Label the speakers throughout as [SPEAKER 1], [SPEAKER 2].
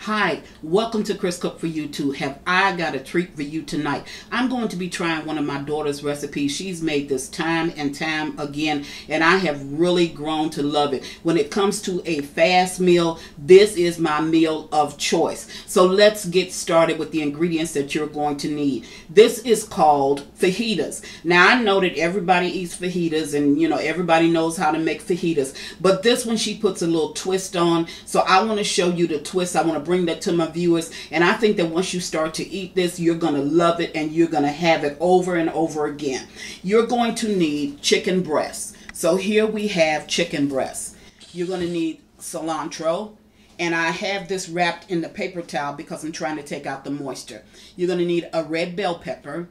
[SPEAKER 1] Hi, welcome to Chris Cook for You Too. Have I got a treat for you tonight? I'm going to be trying one of my daughter's recipes. She's made this time and time again, and I have really grown to love it. When it comes to a fast meal, this is my meal of choice. So let's get started with the ingredients that you're going to need. This is called fajitas. Now, I know that everybody eats fajitas, and everybody knows how to make fajitas, but this one she puts a little twist on. So I want to show you the twist. I want to bring that to my viewers, and I think that once you start to eat this, you're going to love it and you're going to have it over and over again. You're going to need chicken breasts. So here we have chicken breasts. You're going to need cilantro, and I have this wrapped in the paper towel because I'm trying to take out the moisture. You're going to need a red bell pepper,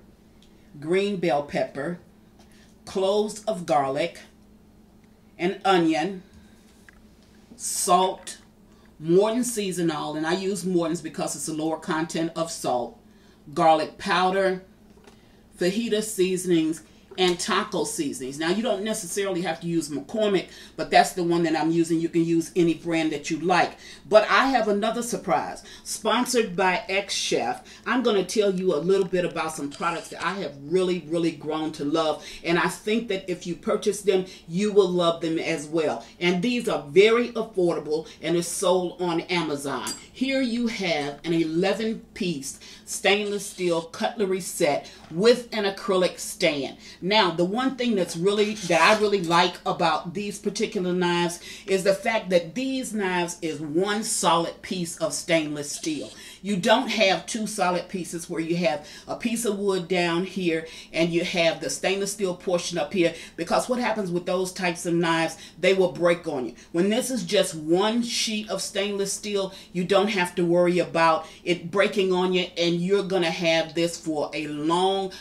[SPEAKER 1] green bell pepper, cloves of garlic, an onion, salt, Morton seasonal, and I use Morton's because it's a lower content of salt, garlic powder, fajita seasonings, and taco seasonings. Now, you don't necessarily have to use McCormick, but that's the one that I'm using. You can use any brand that you like. But I have another surprise. Sponsored by Ex-Chef, I'm going to tell you a little bit about some products that I have really grown to love. And I think that if you purchase them, you will love them as well. And these are very affordable and is sold on Amazon. Here you have an 11-piece stainless steel cutlery set with an acrylic stand. Now, the one thing that I really like about these particular knives is the fact that these knives is one solid piece of stainless steel. You don't have two solid pieces where you have a piece of wood down here and you have the stainless steel portion up here, because what happens with those types of knives, they will break on you. When this is just one sheet of stainless steel, you don't have to worry about it breaking on you, and you're going to have this for a long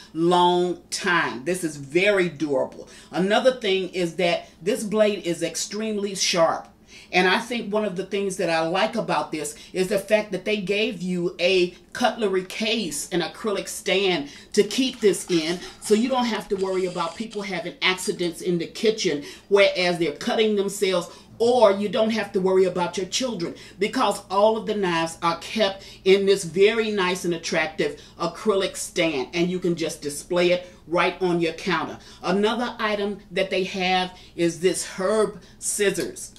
[SPEAKER 1] time. This is very durable. Another thing is that this blade is extremely sharp. And I think one of the things that I like about this is the fact that they gave you a cutlery case, an acrylic stand to keep this in, so you don't have to worry about people having accidents in the kitchen whereas they're cutting themselves, or you don't have to worry about your children, because all of the knives are kept in this very nice and attractive acrylic stand, and you can just display it right on your counter. Another item that they have is this herb scissors.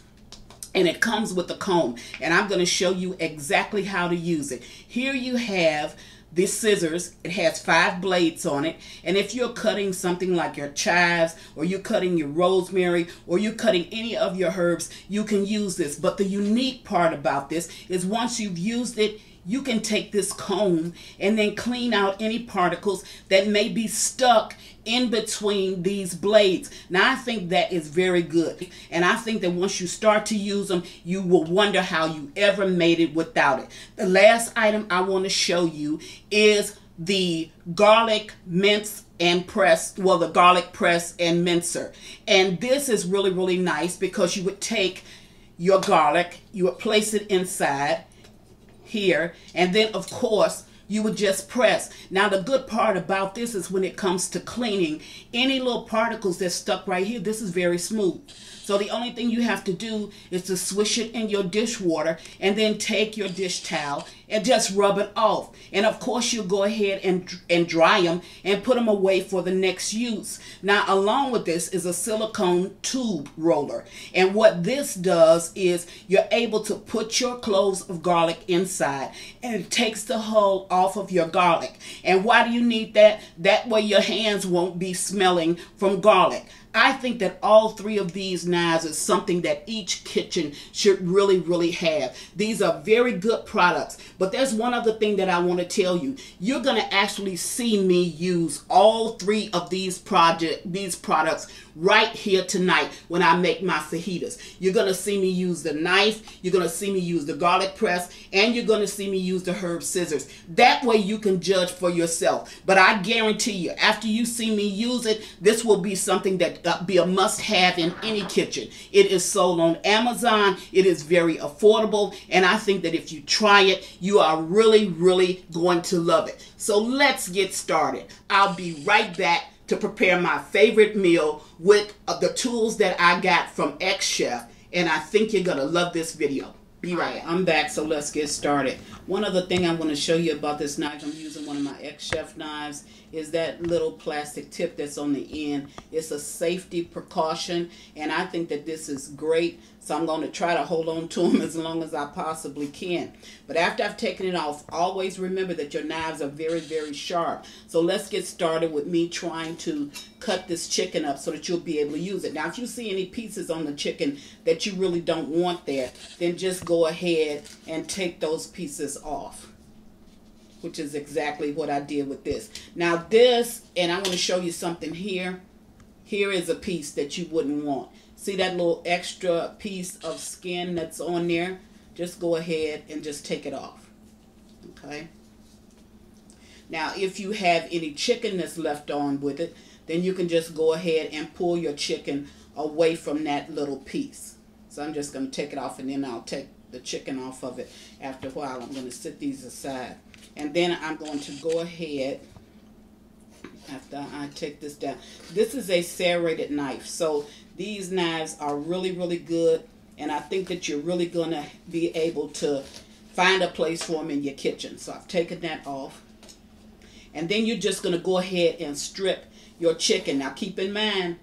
[SPEAKER 1] And it comes with a comb, and I'm going to show you exactly how to use it. Here you have the scissors. It has 5 blades on it, and if you're cutting something like your chives, or you're cutting your rosemary, or you're cutting any of your herbs, you can use this. But the unique part about this is once you've used it, you can take this comb and then clean out any particles that may be stuck in between these blades. Now, I think that is very good. And I think that once you start to use them, you will wonder how you ever made it without it. The last item I want to show you is the garlic mince and press, well, the garlic press and mincer. And this is really nice because you would take your garlic, you would place it inside here, and then of course you would just press. Now, the good part about this is when it comes to cleaning any little particles that's stuck right here, this is very smooth. So the only thing you have to do is to swish it in your dishwater and then take your dish towel and just rub it off. And of course, you'll go ahead and dry them and put them away for the next use. Now, along with this is a silicone tube roller. And what this does is you're able to put your cloves of garlic inside, and it takes the hull off of your garlic. And why do you need that? That way your hands won't be smelling from garlic. I think that all 3 of these knives is something that each kitchen should really have. These are very good products. But there's one other thing that I want to tell you. You're going to actually see me use all 3 of these products right here tonight when I make my fajitas. You're going to see me use the knife, you're going to see me use the garlic press, and you're going to see me use the herb scissors. That way you can judge for yourself. But I guarantee you, after you see me use it, this will be something that be a must-have in any kitchen. It is sold on Amazon. It is very affordable, and I think that if you try it, you are really going to love it. So let's get started. I'll be right back to prepare my favorite meal with the tools that I got from Ex-Chef, and I think you're going to love this video. Be right. I'm back, so let's get started. One other thing I want to show you about this knife, I'm using one of my ex-chef knives, is that little plastic tip that's on the end. It's a safety precaution, and I think that this is great, so I'm going to try to hold on to them as long as I possibly can. But after I've taken it off, always remember that your knives are very, very sharp. So let's get started with me trying to cut this chicken up so that you'll be able to use it. Now, if you see any pieces on the chicken that you really don't want there, then just go ahead and take those pieces off, which is exactly what I did with this. Now this, and I want to show you something here. Here is a piece that you wouldn't want. See that little extra piece of skin that's on there? Just go ahead and just take it off. Okay. Now if you have any chicken that's left on with it, then you can just go ahead and pull your chicken away from that little piece. So I'm just going to take it off, and then I'll take the chicken off of it after a while. I'm going to set these aside. And then I'm going to go ahead, after I take this down. This is a serrated knife. So these knives are really, really good. And I think that you're really going to be able to find a place for them in your kitchen. So I've taken that off. And then you're just going to go ahead and strip your chicken. Now keep in mind,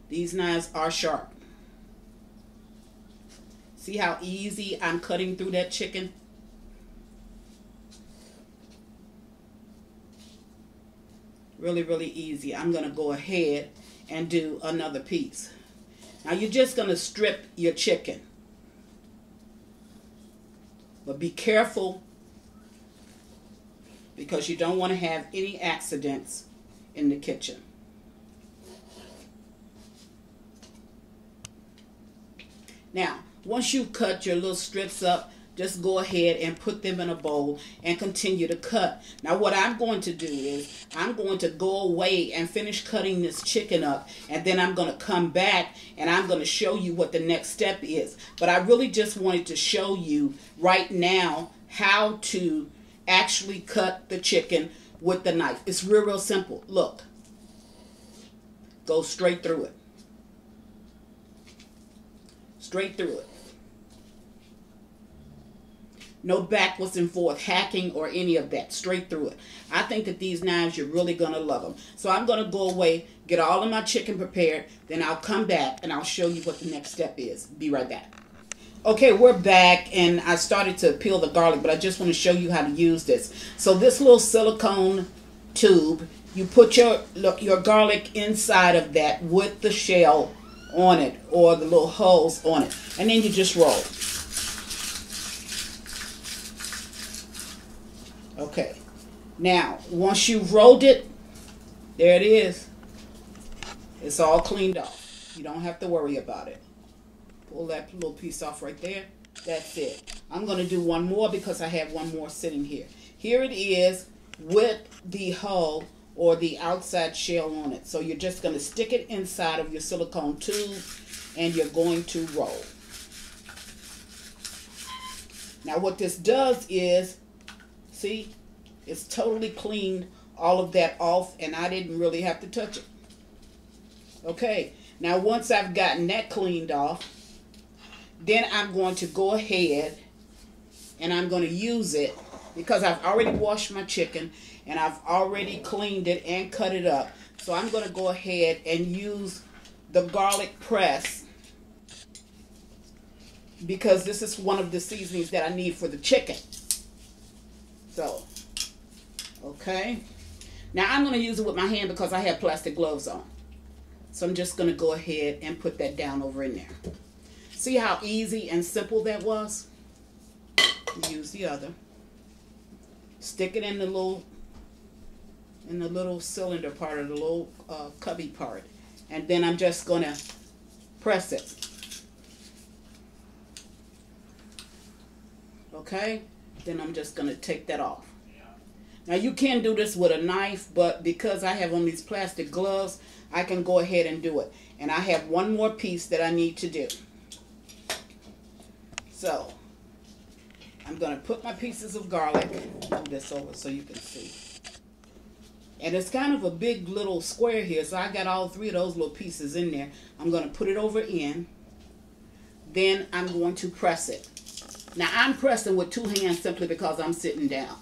[SPEAKER 1] these knives are sharp. See how easy I'm cutting through that chicken? Really, really easy. I'm going to go ahead and do another piece. Now you're just going to strip your chicken. But be careful, because you don't want to have any accidents in the kitchen. Now, once you cut your little strips up, just go ahead and put them in a bowl and continue to cut. Now what I'm going to do is I'm going to go away and finish cutting this chicken up, and then I'm going to come back and I'm going to show you what the next step is. But I really just wanted to show you right now how to actually cut the chicken with the knife. It's real, real simple. Look. Go straight through it. Straight through it. No backwards and forth hacking or any of that. Straight through it. I think that these knives, you're really going to love them. So I'm going to go away, get all of my chicken prepared, then I'll come back and I'll show you what the next step is. Be right back. Okay, we're back, and I started to peel the garlic, but I just want to show you how to use this. So this little silicone tube, you put your garlic inside of that with the shell on it, or the little holes on it, and then you just roll. Okay, now once you've rolled it, there it is. It's all cleaned off. You don't have to worry about it. Pull that little piece off right there. That's it. I'm going to do one more because I have one more sitting here. Here it is with the hull or the outside shell on it. So you're just going to stick it inside of your silicone tube and you're going to roll. Now what this does is, see, it's totally cleaned all of that off, and I didn't really have to touch it. Okay, now once I've gotten that cleaned off, then I'm going to go ahead and I'm going to use it, because I've already washed my chicken and I've already cleaned it and cut it up. So I'm going to go ahead and use the garlic press, because this is one of the seasonings that I need for the chicken. So, okay. Now I'm going to use it with my hand because I have plastic gloves on. So I'm just going to go ahead and put that down over in there. See how easy and simple that was? Use the other. Stick it in the little cylinder part, or the little cubby part. And then I'm just going to press it. Okay? Then I'm just going to take that off. Now you can do this with a knife, but because I have on these plastic gloves, I can go ahead and do it. And I have one more piece that I need to do. So, I'm going to put my pieces of garlic, move this over so you can see. And it's kind of a big little square here, so I got all three of those little pieces in there. I'm going to put it over in. Then I'm going to press it. Now I'm pressing with 2 hands simply because I'm sitting down.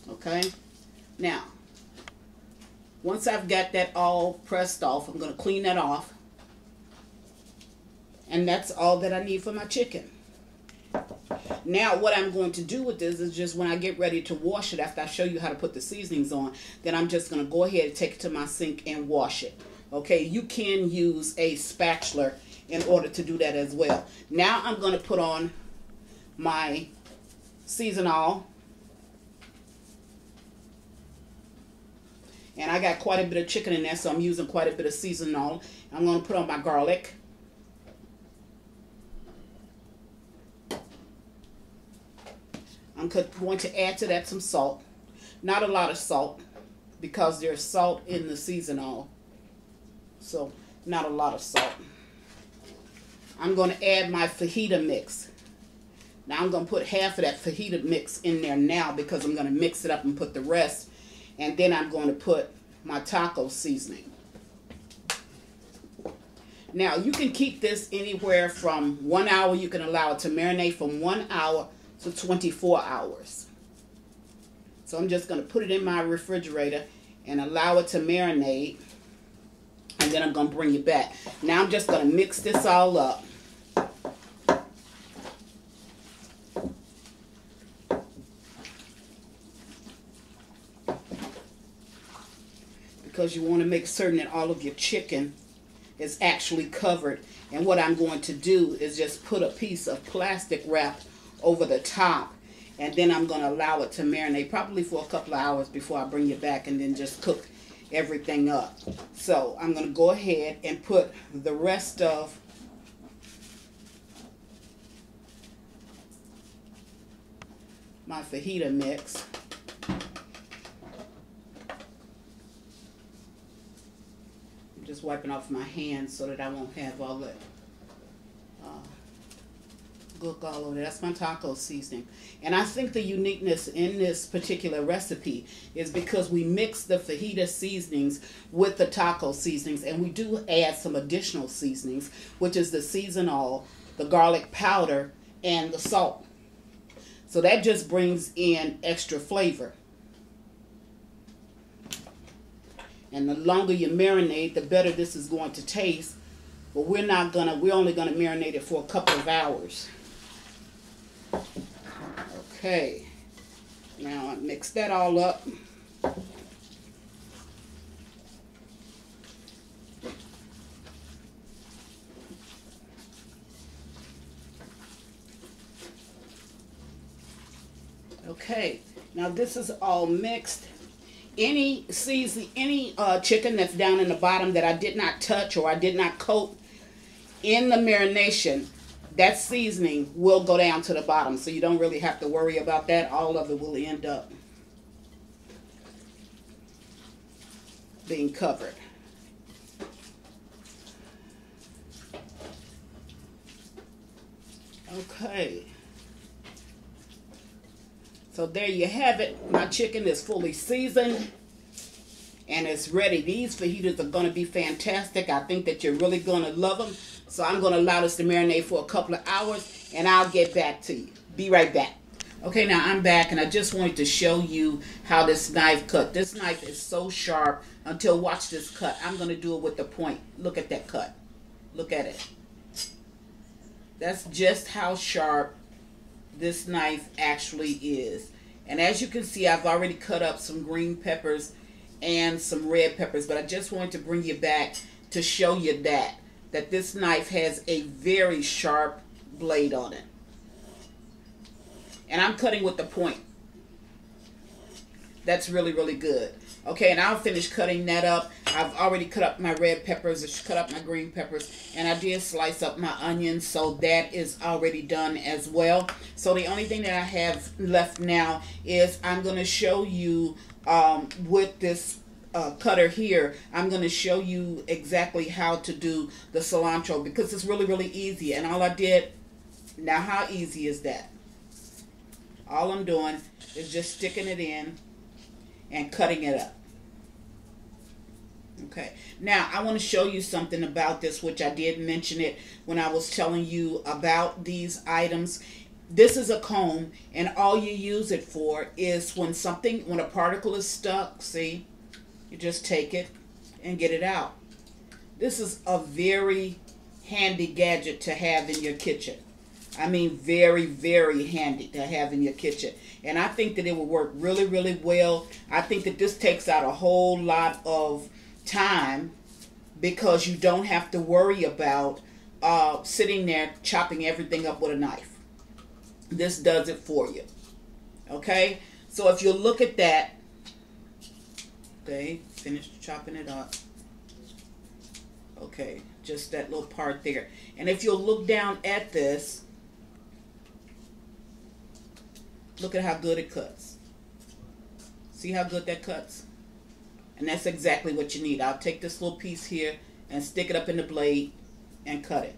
[SPEAKER 1] Okay. Now, once I've got that all pressed off, I'm going to clean that off. And that's all that I need for my chicken. Now what I'm going to do with this is just when I get ready to wash it, after I show you how to put the seasonings on, then I'm just going to go ahead and take it to my sink and wash it. Okay, you can use a spatula in order to do that as well. Now I'm going to put on my seasonal. And I got quite a bit of chicken in there, so I'm using quite a bit of seasonal. I'm going to put on my garlic. I'm going to add to that some salt. Not a lot of salt, because there's salt in the seasonal. So, not a lot of salt. I'm going to add my fajita mix. Now, I'm going to put half of that fajita mix in there now, because I'm going to mix it up and put the rest. And then I'm going to put my taco seasoning. Now, you can keep this anywhere from 1 hour. You can allow it to marinate from 1 hour to 24 hours. So I'm just going to put it in my refrigerator and allow it to marinate. And then I'm going to bring it back. Now I'm just going to mix this all up. Because you want to make certain that all of your chicken is actually covered. And what I'm going to do is just put a piece of plastic wrap over the top, and then I'm going to allow it to marinate probably for a couple of hours before I bring it back, and then just cook everything up. So I'm going to go ahead and put the rest of my fajita mix. I'm just wiping off my hands so that I won't have all that gook all over there. That's my taco seasoning. And I think the uniqueness in this particular recipe is because we mix the fajita seasonings with the taco seasonings, and we do add some additional seasonings, which is the seasonal, the garlic powder, and the salt. So that just brings in extra flavor. And the longer you marinate, the better this is going to taste. But we're only gonna marinate it for a couple of hours. Okay, now I mix that all up. Okay, now this is all mixed. Any chicken that's down in the bottom that I did not touch or I did not coat in the marination, that seasoning will go down to the bottom, so you don't really have to worry about that. All of it will end up being covered. Okay. So there you have it. My chicken is fully seasoned and it's ready. These fajitas are going to be fantastic. I think that you're really going to love them. So I'm going to allow this to marinate for a couple of hours, and I'll get back to you. Be right back. Okay, now I'm back, and I just wanted to show you how this knife cut. This knife is so sharp. Until watch this cut. I'm going to do it with the point. Look at that cut. Look at it. That's just how sharp this knife actually is. And as you can see, I've already cut up some green peppers and some red peppers, but I just wanted to bring you back to show you that this knife has a very sharp blade on it. And I'm cutting with the point. That's really, really good. Okay, and I'll finish cutting that up. I've already cut up my red peppers, I cut up my green peppers, and I did slice up my onions, so that is already done as well. So the only thing that I have left now is I'm going to show you with this cutter here, I'm going to show you exactly how to do the cilantro, because it's really, really easy. And all I did, now how easy is that? All I'm doing is just sticking it in and cutting it up. Okay, now I want to show you something about this, which I did mention it when I was telling you about these items. This is a comb, and all you use it for is when a particle is stuck, see, you just take it and get it out. This is a very handy gadget to have in your kitchen. I mean, very, very handy to have in your kitchen. And I think that it will work really, really well. I think that this takes out a whole lot of time because you don't have to worry about sitting there chopping everything up with a knife. This does it for you. Okay? So if you look at that, okay, finished chopping it up. Okay, just that little part there. And if you'll look down at this, look at how good it cuts. See how good that cuts? And that's exactly what you need. I'll take this little piece here and stick it up in the blade and cut it.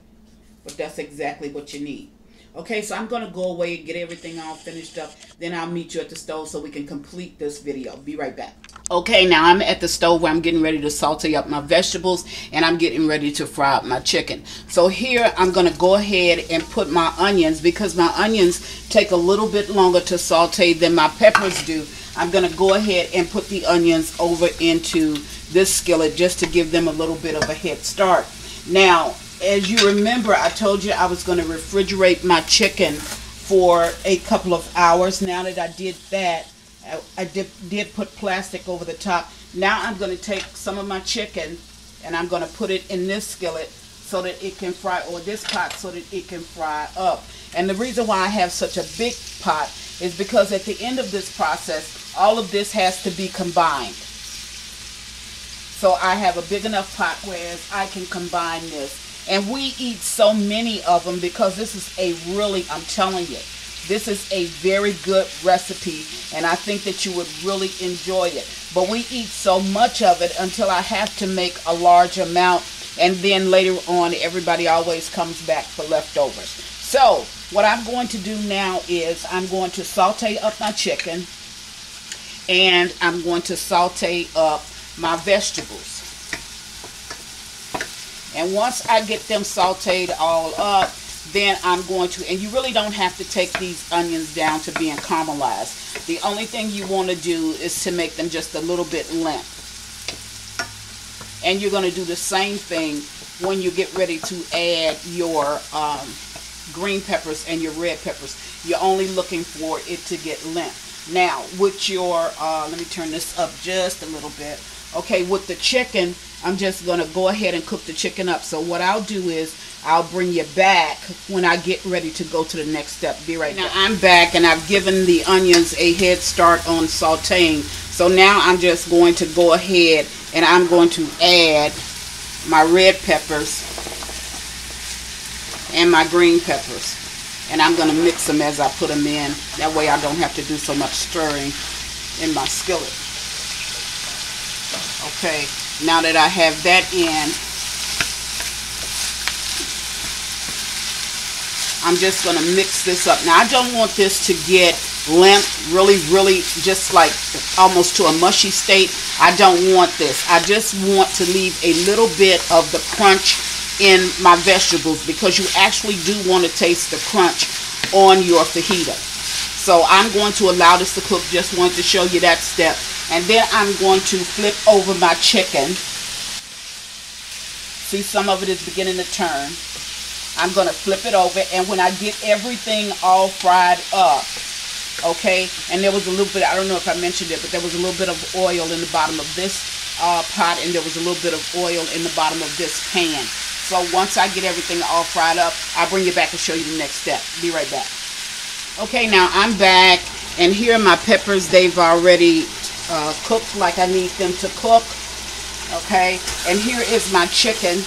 [SPEAKER 1] But that's exactly what you need. Okay, so I'm going to go away and get everything all finished up. Then I'll meet you at the stove so we can complete this video. Be right back. Okay, now I'm at the stove where I'm getting ready to saute up my vegetables, and I'm getting ready to fry up my chicken. So here I'm going to go ahead and put my onions, because my onions take a little bit longer to saute than my peppers do. I'm going to go ahead and put the onions over into this skillet just to give them a little bit of a head start. Now, as you remember, I told you I was going to refrigerate my chicken for a couple of hours. Now that I did that, I did put plastic over the top. Now I'm going to take some of my chicken and I'm going to put it in this skillet so that it can fry, or this pot so that it can fry up. And the reason why I have such a big pot is because at the end of this process, all of this has to be combined. So I have a big enough pot where I can combine this. And we eat so many of them because this is a really, I'm telling you, this is a very good recipe, and I think that you would really enjoy it. But we eat so much of it until I have to make a large amount, and then later on everybody always comes back for leftovers. So what I'm going to do now is I'm going to saute up my chicken, and I'm going to saute up my vegetables. And once I get them sauteed all up, then I'm going to, and you really don't have to take these onions down to being caramelized. The only thing you want to do is to make them just a little bit limp. And you're going to do the same thing when you get ready to add your green peppers and your red peppers. You're only looking for it to get limp. Now, with your, let me turn this up just a little bit. Okay, with the chicken, I'm just going to go ahead and cook the chicken up. So what I'll do is I'll bring you back when I get ready to go to the next step. Be right back. Now I'm back, and I've given the onions a head start on sauteing. So now I'm just going to go ahead and I'm going to add my red peppers and my green peppers. And I'm going to mix them as I put them in. That way I don't have to do so much stirring in my skillet. Okay, now that I have that in, I'm just going to mix this up. Now I don't want this to get limp, really just like almost to a mushy state. I don't want this. I just want to leave a little bit of the crunch in my vegetables, because you actually do want to taste the crunch on your fajita. So I'm going to allow this to cook. Just wanted to show you that step. And then I'm going to flip over my chicken. See, some of it is beginning to turn. I'm going to flip it over, and when I get everything all fried up, okay, and there was a little bit, I don't know if I mentioned it, but there was a little bit of oil in the bottom of this pot, and there was a little bit of oil in the bottom of this pan. So once I get everything all fried up, I'll bring you back and show you the next step. Be right back. Okay, now I'm back, and here are my peppers. They've already cooked like I need them to cook. Okay, and here is my chicken.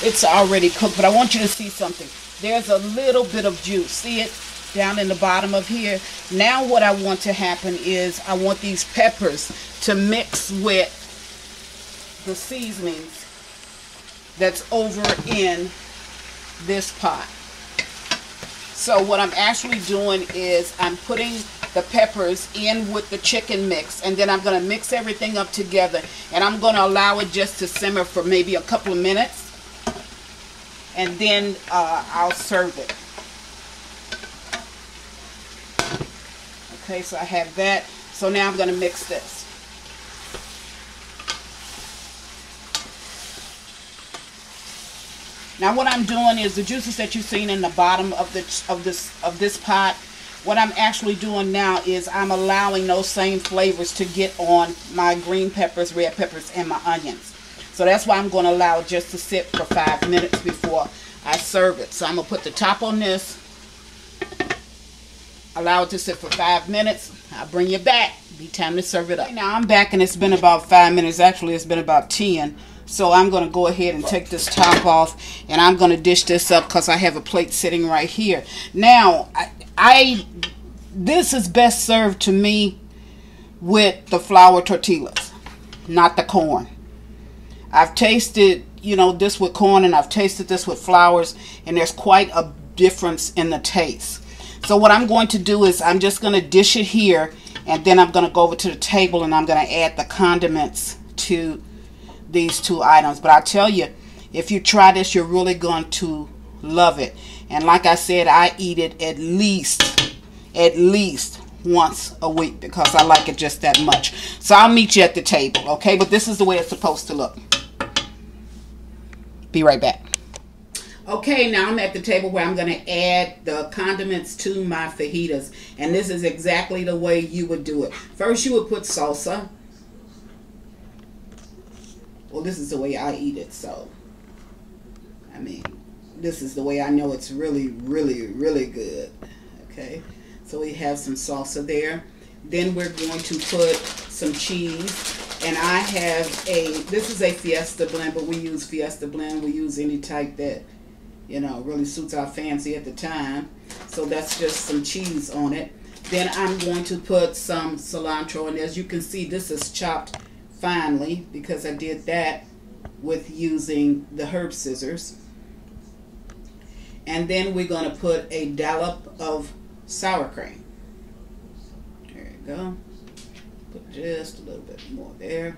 [SPEAKER 1] It's already cooked, but I want you to see something. There's a little bit of juice. See it down in the bottom of here? Now what I want to happen is I want these peppers to mix with the seasonings that's over in this pot. So what I'm actually doing is I'm putting the peppers in with the chicken mix, and then I'm going to mix everything up together, and I'm going to allow it just to simmer for maybe a couple of minutes, and then I'll serve it. Okay, so I have that. So now I'm going to mix this. Now what I'm doing is the juices that you've seen in the bottom of this pot. What I'm actually doing now is I'm allowing those same flavors to get on my green peppers, red peppers, and my onions. So that's why I'm going to allow it just to sit for 5 minutes before I serve it. So I'm going to put the top on this, allow it to sit for 5 minutes. I'll bring you back. Be time to serve it up. Now I'm back and it's been about 5 minutes. Actually, it's been about 10. So I'm going to go ahead and take this top off, and I'm going to dish this up because I have a plate sitting right here. Now, this is best served to me with the flour tortillas, not the corn. I've tasted, you know, this with corn, and I've tasted this with flours, and there's quite a difference in the taste. So what I'm going to do is I'm just going to dish it here, and then I'm going to go over to the table, and I'm going to add the condiments to these two items. But I tell you, if you try this, you're really going to love it. And like I said, I eat it at least once a week because I like it just that much. So I'll meet you at the table, okay? But this is the way it's supposed to look. Be right back. Okay, now I'm at the table where I'm going to add the condiments to my fajitas. And this is exactly the way you would do it. First, you would put salsa. Well, this is the way I eat it, so, I mean, this is the way I know it's really, really, really good. Okay, so we have some salsa there. Then we're going to put some cheese, and I have this is a Fiesta blend, but we use Fiesta blend. We use any type that, you know, really suits our fancy at the time. So that's just some cheese on it. Then I'm going to put some cilantro, and as you can see, this is chopped finely because I did that with using the herb scissors. And then we're going to put a dollop of sour cream. There you go. Put just a little bit more there.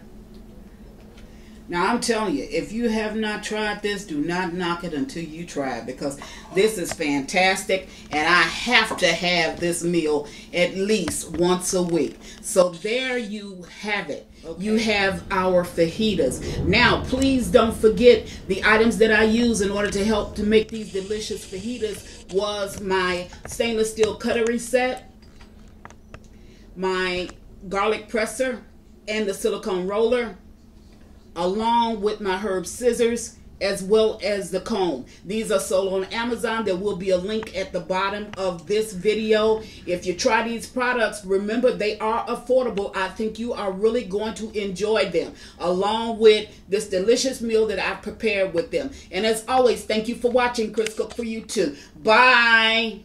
[SPEAKER 1] Now I'm telling you, if you have not tried this, do not knock it until you try it, because this is fantastic, and I have to have this meal at least once a week. So there you have it. Okay. You have our fajitas. Now, please don't forget the items that I use in order to help to make these delicious fajitas was my stainless steel cutlery set, my garlic presser, and the silicone roller, along with my herb scissors, as well as the comb. These are sold on Amazon. There will be a link at the bottom of this video. If you try these products, remember they are affordable. I think you are really going to enjoy them, along with this delicious meal that I've prepared with them. And as always, thank you for watching Chris Cook for You Too. Bye.